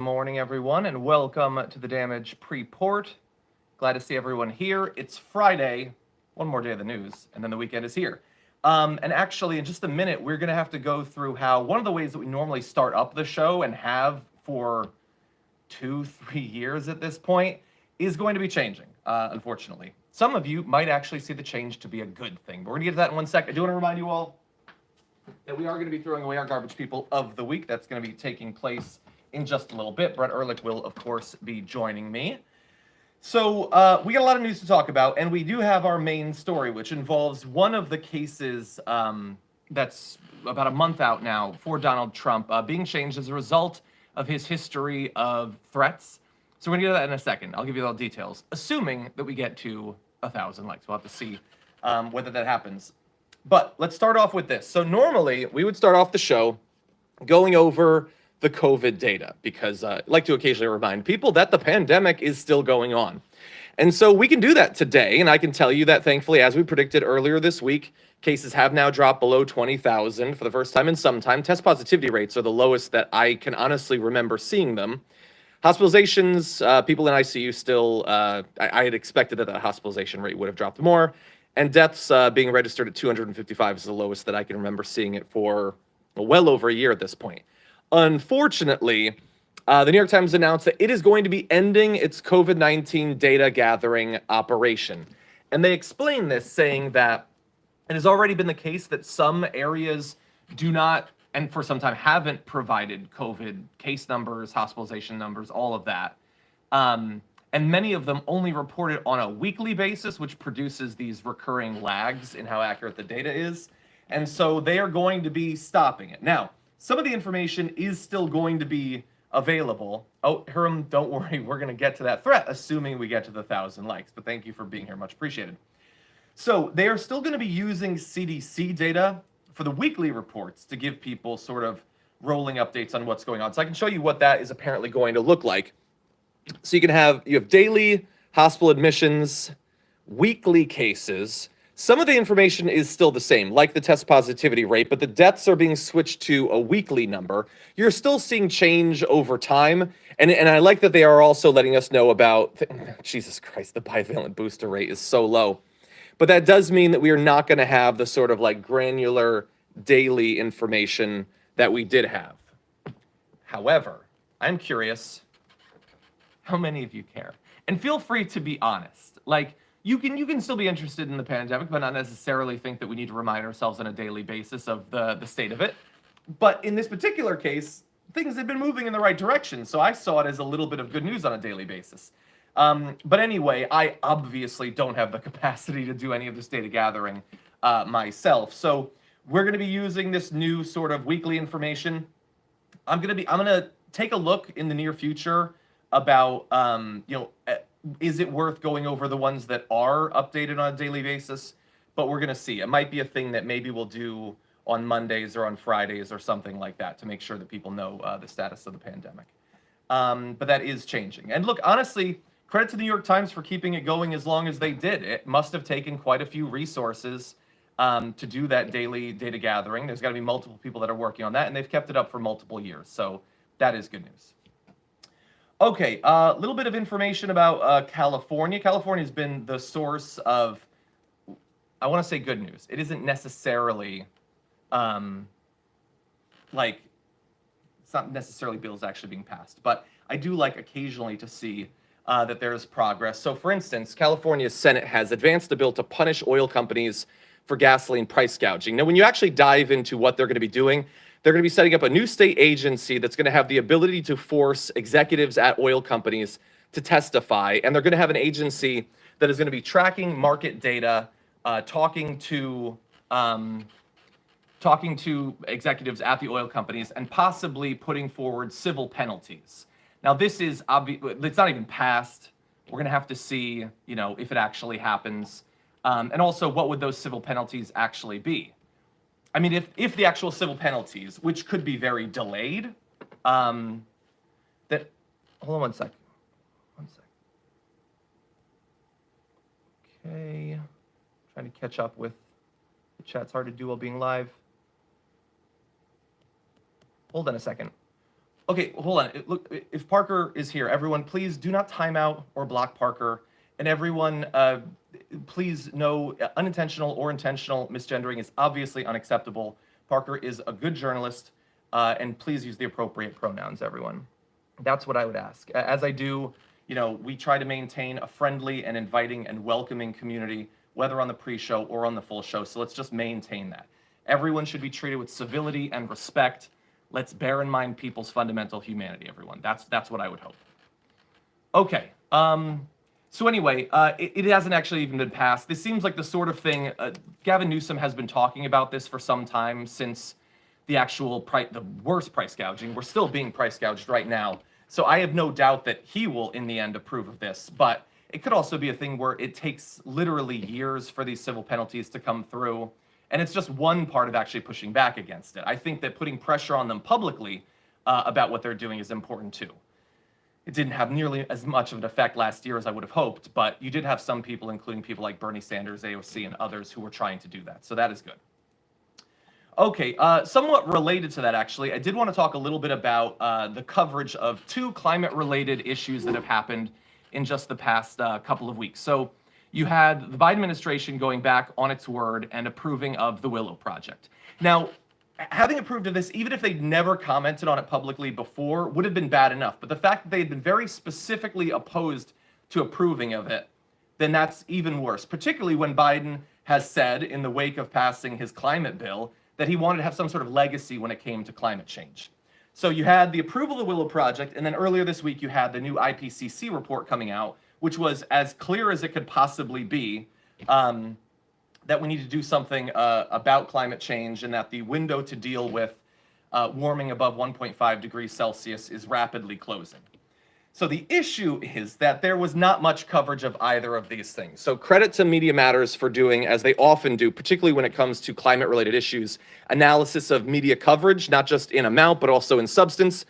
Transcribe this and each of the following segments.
Morning, everyone, and welcome to the Damage Pre-Port. Glad to see everyone here. It's Friday, one more day of the news, and then the weekend is here. And actually, in just a minute, we're going to have to go through how one of the ways that we normally start up the show and have for 2-3 years at this point is going to be changing, unfortunately. Some of you might actually see the change to be a good thing, but we're going to get to that in 1 second. I do want to remind you all that we are going to be throwing away our Garbage People of the Week. That's going to be taking place in just a little bit. Brett Ehrlich will, of course, be joining me. So we got a lot of news to talk about, and we do have our main story, which involves one of the cases that's about a month out now for Donald Trump being changed as a result of his history of threats. So we're going to get to that in a second. I'll give you all the details, assuming that we get to 1,000 likes. We'll have to see whether that happens. But let's start off with this. So normally, we would start off the show going over the COVID data, because I like to occasionally remind people that the pandemic is still going on. And so we can do that today, and I can tell you that thankfully, as we predicted earlier this week, cases have now dropped below 20,000 for the first time in some time. Test positivity rates are the lowest that I can honestly remember seeing them. Hospitalizations, people in ICU still, I had expected that that hospitalization rate would have dropped more. And deaths being registered at 255 is the lowest that I can remember seeing it for well over a year at this point. Unfortunately, the New York Times announced that it is going to be ending its COVID-19 data gathering operation. And they explain this saying that it has already been the case that some areas do not, and for some time haven't provided COVID case numbers, hospitalization numbers, all of that. And many of them only report it on a weekly basis, which produces these recurring lags in how accurate the data is. And so they are going to be stopping it. Now, some of the information is still going to be available. Oh, Hiram, don't worry. We're going to get to that threat, assuming we get to the 1,000 likes. But thank you for being here. Much appreciated. So they are still going to be using CDC data for the weekly reports to give people sort of rolling updates on what's going on. So I can show you what that is apparently going to look like. So you have daily hospital admissions, weekly cases. Some of the information is still the same, like the test positivity rate, but the deaths are being switched to a weekly number. You're still seeing change over time, and I like that they are also letting us know about, Jesus Christ, the bivalent booster rate is so low. But that does mean that we are not going to have the sort of like granular daily information that we did have. However, I'm curious, how many of you care? And feel free to be honest. Like, you can still be interested in the pandemic, but not necessarily think that we need to remind ourselves on a daily basis of the state of it. But in this particular case, things had been moving in the right direction, so I saw it as a little bit of good news on a daily basis. But anyway, I obviously don't have the capacity to do any of this data gathering myself. So we're going to be using this new sort of weekly information. I'm going to take a look in the near future about is it worth going over the ones that are updated on a daily basis? But we're going to see. It might be a thing that maybe we'll do on Mondays or on Fridays or something like that to make sure that people know the status of the pandemic. But that is changing. And look, honestly, credit to the New York Times for keeping it going as long as they did. It must have taken quite a few resources to do that daily data gathering. There's got to be multiple people that are working on that, and they've kept it up for multiple years. So that is good news. Okay, a little bit of information about California. California has been the source of, I want to say good news. It isn't necessarily, it's not necessarily bills actually being passed, but I do like occasionally to see that there's progress. So for instance, California's Senate has advanced a bill to punish oil companies for gasoline price gouging. Now, when you actually dive into what they're going to be doing, they're going to be setting up a new state agency that's going to have the ability to force executives at oil companies to testify. And they're going to have an agency that is going to be tracking market data, talking to executives at the oil companies, and possibly putting forward civil penalties. Now, this is obvious. It's not even passed. We're going to have to see, if it actually happens. And also, what would those civil penalties actually be? I mean, if the actual civil penalties, which could be very delayed, hold on 1 sec. 1 sec. Okay. Trying to catch up with the chat's hard to do while being live. Hold on a second. Okay, hold on. Look, if Parker is here, everyone, please do not time out or block Parker. And everyone, please know unintentional or intentional misgendering is obviously unacceptable. Parker is a good journalist, and please use the appropriate pronouns, everyone. That's what I would ask. As I do, we try to maintain a friendly and inviting and welcoming community, whether on the pre-show or on the full show. So let's just maintain that. Everyone should be treated with civility and respect. Let's bear in mind people's fundamental humanity, everyone. That's what I would hope. Okay. So anyway, it hasn't actually even been passed. This seems like the sort of thing, Gavin Newsom has been talking about this for some time, since the actual the worst price gouging. We're still being price gouged right now. So I have no doubt that he will, in the end, approve of this. But it could also be a thing where it takes literally years for these civil penalties to come through. And it's just one part of actually pushing back against it. I think that putting pressure on them publicly about what they're doing is important too. It didn't have nearly as much of an effect last year as I would have hoped, but you did have some people, including people like Bernie Sanders, AOC, and others who were trying to do that. So that is good. Okay, somewhat related to that, actually, I did want to talk a little bit about the coverage of two climate-related issues that have happened in just the past couple of weeks. So you had the Biden administration going back on its word and approving of the Willow Project. Now, having approved of this, even if they'd never commented on it publicly before, would have been bad enough. But the fact that they had been very specifically opposed to approving of it, then that's even worse, particularly when Biden has said in the wake of passing his climate bill that he wanted to have some sort of legacy when it came to climate change. So you had the approval of the Willow Project, and then earlier this week you had the new IPCC report coming out, which was as clear as it could possibly be, that we need to do something about climate change, and that the window to deal with warming above 1.5 degrees Celsius is rapidly closing. So the issue is that there was not much coverage of either of these things. So credit to Media Matters for doing, as they often do, particularly when it comes to climate-related issues, analysis of media coverage, not just in amount, but also in substance.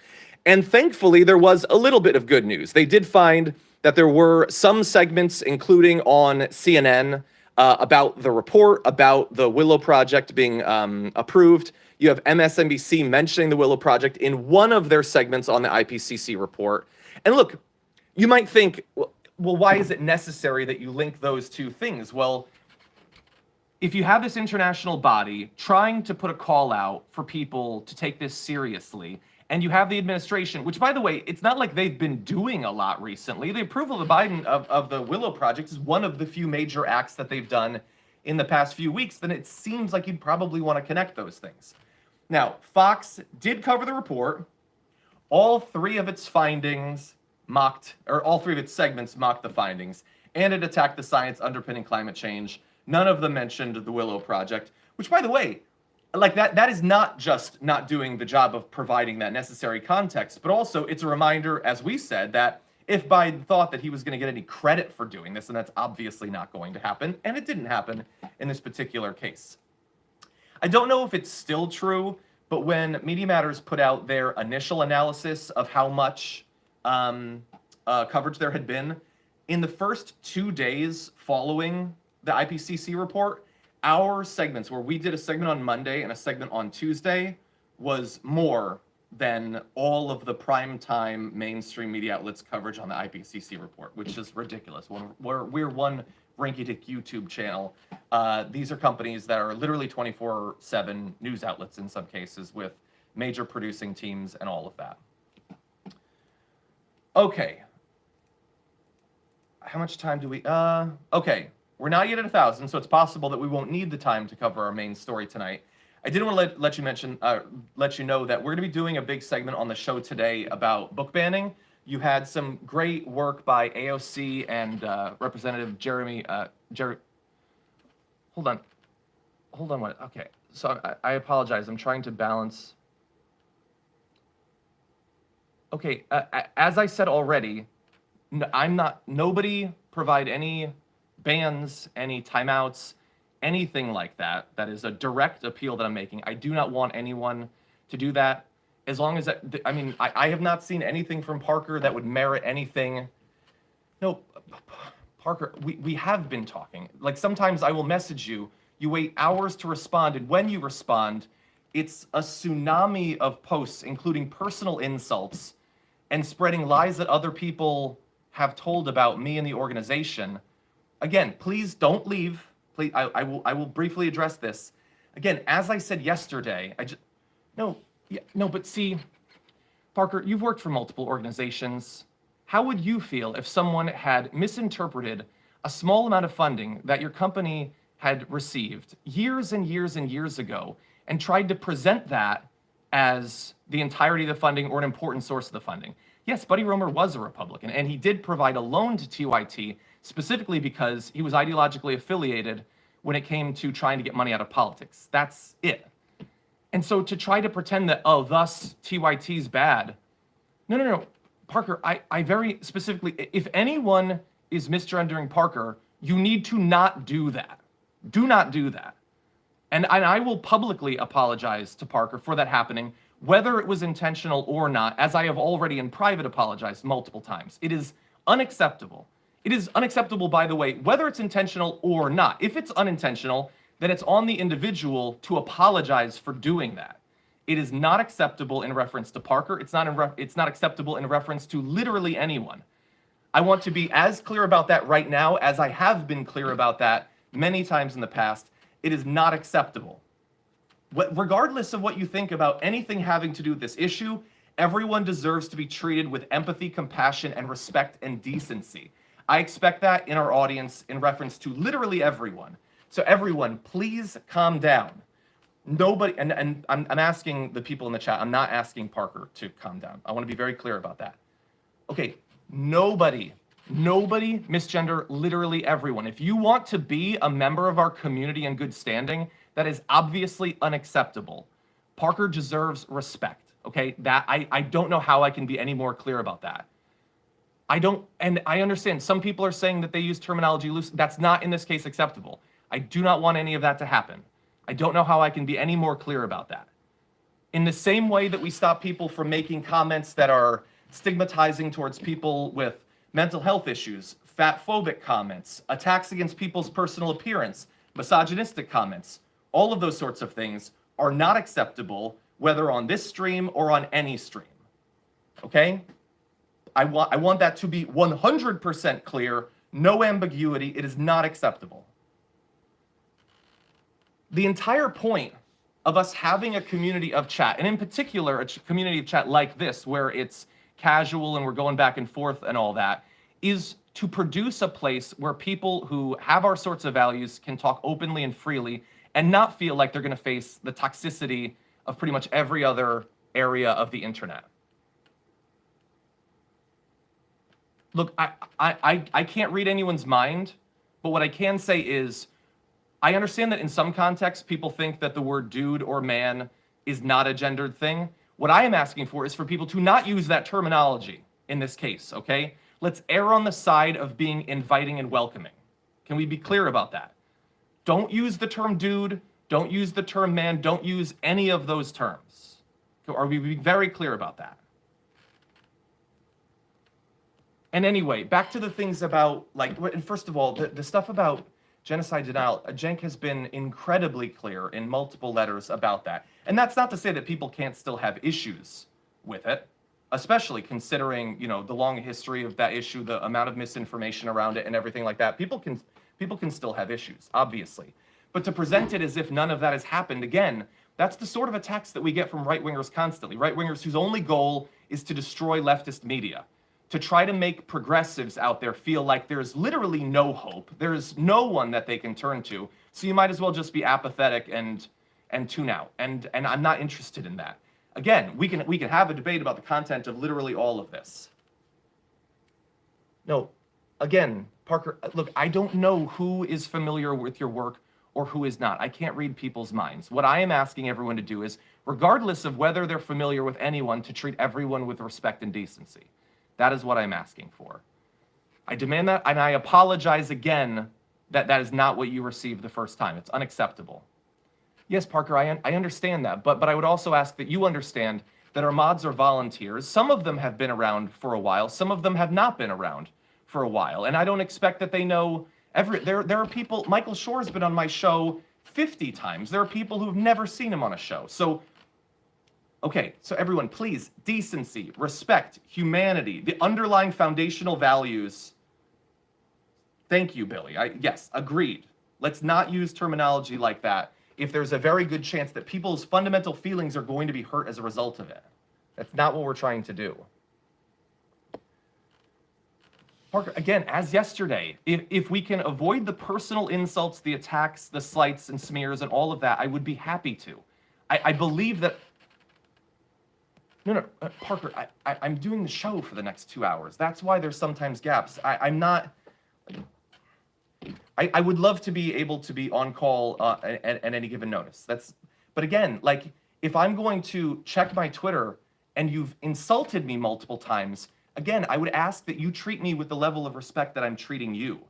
And thankfully, there was a little bit of good news. They did find that there were some segments, including on CNN, about the report, about the Willow Project being approved. You have MSNBC mentioning the Willow Project in one of their segments on the IPCC report. And look, you might think, well, why is it necessary that you link those two things? Well, if you have this international body trying to put a call out for people to take this seriously, and you have the administration, which, by the way, it's not like they've been doing a lot recently. The approval of Biden of the Willow Project is one of the few major acts that they've done in the past few weeks. Then it seems like you'd probably want to connect those things. Now, Fox did cover the report. All three of its findings all three of its segments mocked the findings, and it attacked the science underpinning climate change. None of them mentioned the Willow Project, which, by the way, like that is not just not doing the job of providing that necessary context, but also it's a reminder, as we said, that if Biden thought that he was going to get any credit for doing this, and that's obviously not going to happen, and it didn't happen in this particular case. I don't know if it's still true, but when Media Matters put out their initial analysis of how much coverage there had been, in the first 2 days following the IPCC report, our segments, where we did a segment on Monday and a segment on Tuesday, was more than all of the primetime mainstream media outlets' coverage on the IPCC report, which is ridiculous. We're one rinky-dink YouTube channel. These are companies that are literally 24/7 news outlets in some cases, with major producing teams and all of that. Okay. How much time do we... Okay. We're not yet at 1,000, so it's possible that we won't need the time to cover our main story tonight. I did want to let you know that we're going to be doing a big segment on the show today about book banning. You had some great work by AOC and Representative Jeremy. Hold on. Okay, so I apologize. I'm trying to balance. Okay, as I said already, nobody provide any bans, any timeouts, anything like that. That is a direct appeal that I'm making. I do not want anyone to do that. As long as I have not seen anything from Parker that would merit anything. No, Parker, we have been talking. Like, sometimes I will message you, you wait hours to respond, and when you respond, It's a tsunami of posts, including personal insults and spreading lies that other people have told about me and the organization. Again, please don't leave. Please, I will briefly address this. Again, as I said yesterday, but see, Parker, you've worked for multiple organizations. How would you feel if someone had misinterpreted a small amount of funding that your company had received years and years and years ago and tried to present that as the entirety of the funding or an important source of the funding? Yes, Buddy Roemer was a Republican, and he did provide a loan to TYT specifically because he was ideologically affiliated when it came to trying to get money out of politics. That's it. And so to try to pretend that, oh, thus TYT's bad. No. Parker, I very specifically, if anyone is misgendering Parker, you need to not do that. Do not do that. And I will publicly apologize to Parker for that happening, whether it was intentional or not, as I have already in private apologized multiple times. It is unacceptable. It is unacceptable, by the way, whether it's intentional or not. If it's unintentional, then it's on the individual to apologize for doing that. It is not acceptable in reference to Parker. It's not acceptable in reference to literally anyone. I want to be as clear about that right now as I have been clear about that many times in the past. It is not acceptable. Regardless of what you think about anything having to do with this issue, everyone deserves to be treated with empathy, compassion, and respect and decency. I expect that in our audience in reference to literally everyone. So everyone, please calm down. Nobody, and I'm asking the people in the chat, I'm not asking Parker to calm down. I want to be very clear about that. Okay, nobody misgender literally everyone. If you want to be a member of our community in good standing, that is obviously unacceptable. Parker deserves respect, okay? That I don't know how I can be any more clear about that. And I understand some people are saying that they use terminology loose. That's not in this case acceptable. I do not want any of that to happen. I don't know how I can be any more clear about that. In the same way that we stop people from making comments that are stigmatizing towards people with mental health issues, fat-phobic comments, attacks against people's personal appearance, misogynistic comments, all of those sorts of things are not acceptable, whether on this stream or on any stream. Okay? I want that to be 100% clear, no ambiguity. It is not acceptable. The entire point of us having a community of chat, and in particular a community of chat like this, where it's casual and we're going back and forth and all that, is to produce a place where people who have our sorts of values can talk openly and freely and not feel like they're going to face the toxicity of pretty much every other area of the internet. Look, I can't read anyone's mind, but what I can say is I understand that in some contexts, people think that the word dude or man is not a gendered thing. What I am asking for is for people to not use that terminology in this case, okay? Let's err on the side of being inviting and welcoming. Can we be clear about that? Don't use the term dude, don't use the term man, don't use any of those terms. Are we being very clear about that? And anyway, back to the things about, like, and first of all, the stuff about genocide denial, Cenk has been incredibly clear in multiple letters about that. And that's not to say that people can't still have issues with it, especially considering, the long history of that issue, the amount of misinformation around it and everything like that. People can still have issues, obviously. But to present it as if none of that has happened, again, that's the sort of attacks that we get from right-wingers constantly. Right-wingers whose only goal is to destroy leftist media, to try to make progressives out there feel like there's literally no hope. There's no one that they can turn to. So you might as well just be apathetic and tune out. And I'm not interested in that. Again, we can have a debate about the content of literally all of this. No, again, Parker, look, I don't know who is familiar with your work or who is not. I can't read people's minds. What I am asking everyone to do is, regardless of whether they're familiar with anyone, to treat everyone with respect and decency. That is what I'm asking for. I demand that, and I apologize again that that is not what you received the first time. It's unacceptable. Yes, Parker, I understand that, but I would also ask that you understand that our mods are volunteers. Some of them have been around for a while. Some of them have not been around for a while, and I don't expect that they know there are people. Michael Shore's been on my show 50 times. There are people who've never seen him on a show. So, okay, so everyone, please, decency, respect, humanity, the underlying foundational values. Thank you, Billy. Yes, agreed. Let's not use terminology like that if there's a very good chance that people's fundamental feelings are going to be hurt as a result of it. That's not what we're trying to do. Parker, again, as yesterday, if we can avoid the personal insults, the attacks, the slights and smears and all of that, I would be happy to. I believe that... No, Parker, I'm doing the show for the next 2 hours. That's why there's sometimes gaps. I'm not... I would love to be able to be on call at any given notice. But again, like, if I'm going to check my Twitter and you've insulted me multiple times, again, I would ask that you treat me with the level of respect that I'm treating you.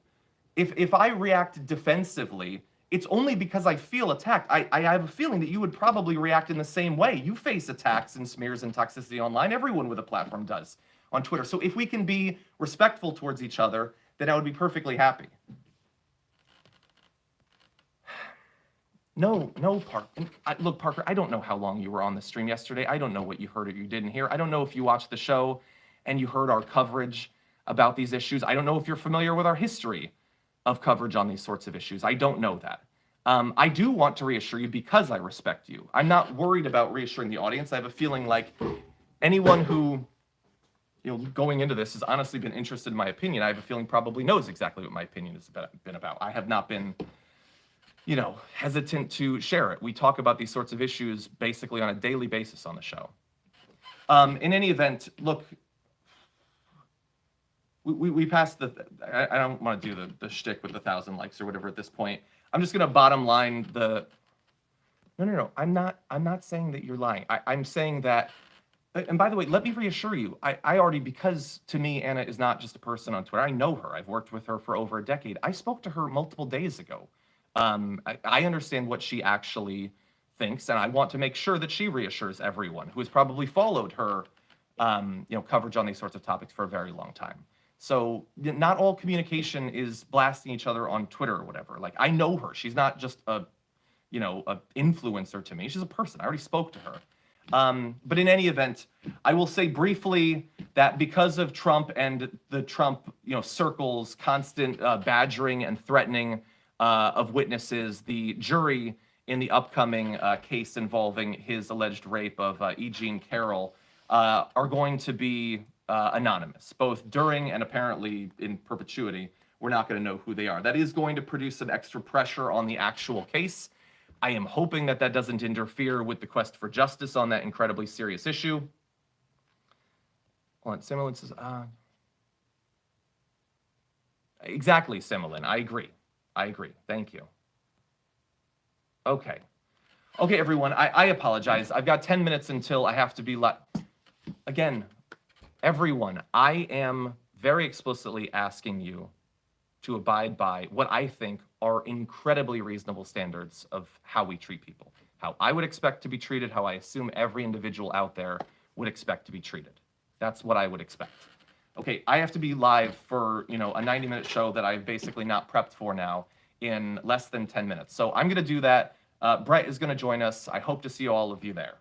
If I react defensively, it's only because I feel attacked. I have a feeling that you would probably react in the same way. You face attacks and smears and toxicity online. Everyone with a platform does on Twitter. So if we can be respectful towards each other, then I would be perfectly happy. No, Parker. Look, Parker, I don't know how long you were on the stream yesterday. I don't know what you heard or you didn't hear. I don't know if you watched the show and you heard our coverage about these issues. I don't know if you're familiar with our history of coverage on these sorts of issues. I don't know that. I do want to reassure you because I respect you. I'm not worried about reassuring the audience. I have a feeling like anyone who, going into this has honestly been interested in my opinion, I have a feeling probably knows exactly what my opinion has been about. I have not been, hesitant to share it. We talk about these sorts of issues basically on a daily basis on the show. In any event, look, we passed I don't want to do the shtick with the 1,000 likes or whatever at this point. I'm just going to bottom line No. I'm not saying that you're lying. I'm saying that, and by the way, let me reassure you, I already, because to me, Anna is not just a person on Twitter. I know her. I've worked with her for over a decade. I spoke to her multiple days ago. I understand what she actually thinks, and I want to make sure that she reassures everyone who has probably followed her, coverage on these sorts of topics for a very long time. So not all communication is blasting each other on Twitter or whatever. Like, I know her. She's not just a influencer to me. She's a person. I already spoke to her. But in any event, I will say briefly that because of Trump and the Trump, circles, constant badgering and threatening of witnesses, the jury in the upcoming case involving his alleged rape of E. Jean Carroll are going to be anonymous, both during and apparently in perpetuity. We're not going to know who they are. That is going to produce some extra pressure on the actual case. I am hoping that doesn't interfere with the quest for justice on that incredibly serious issue. Hold on, Similin says, exactly, Similin, I agree. Thank you. Okay, everyone, I apologize. I've got 10 minutes until I have to be Again, everyone, I am very explicitly asking you to abide by what I think are incredibly reasonable standards of how we treat people, how I would expect to be treated, how I assume every individual out there would expect to be treated. That's what I would expect. Okay, I have to be live for, a 90-minute show that I've basically not prepped for now in less than 10 minutes. So I'm going to do that. Brett is going to join us. I hope to see all of you there.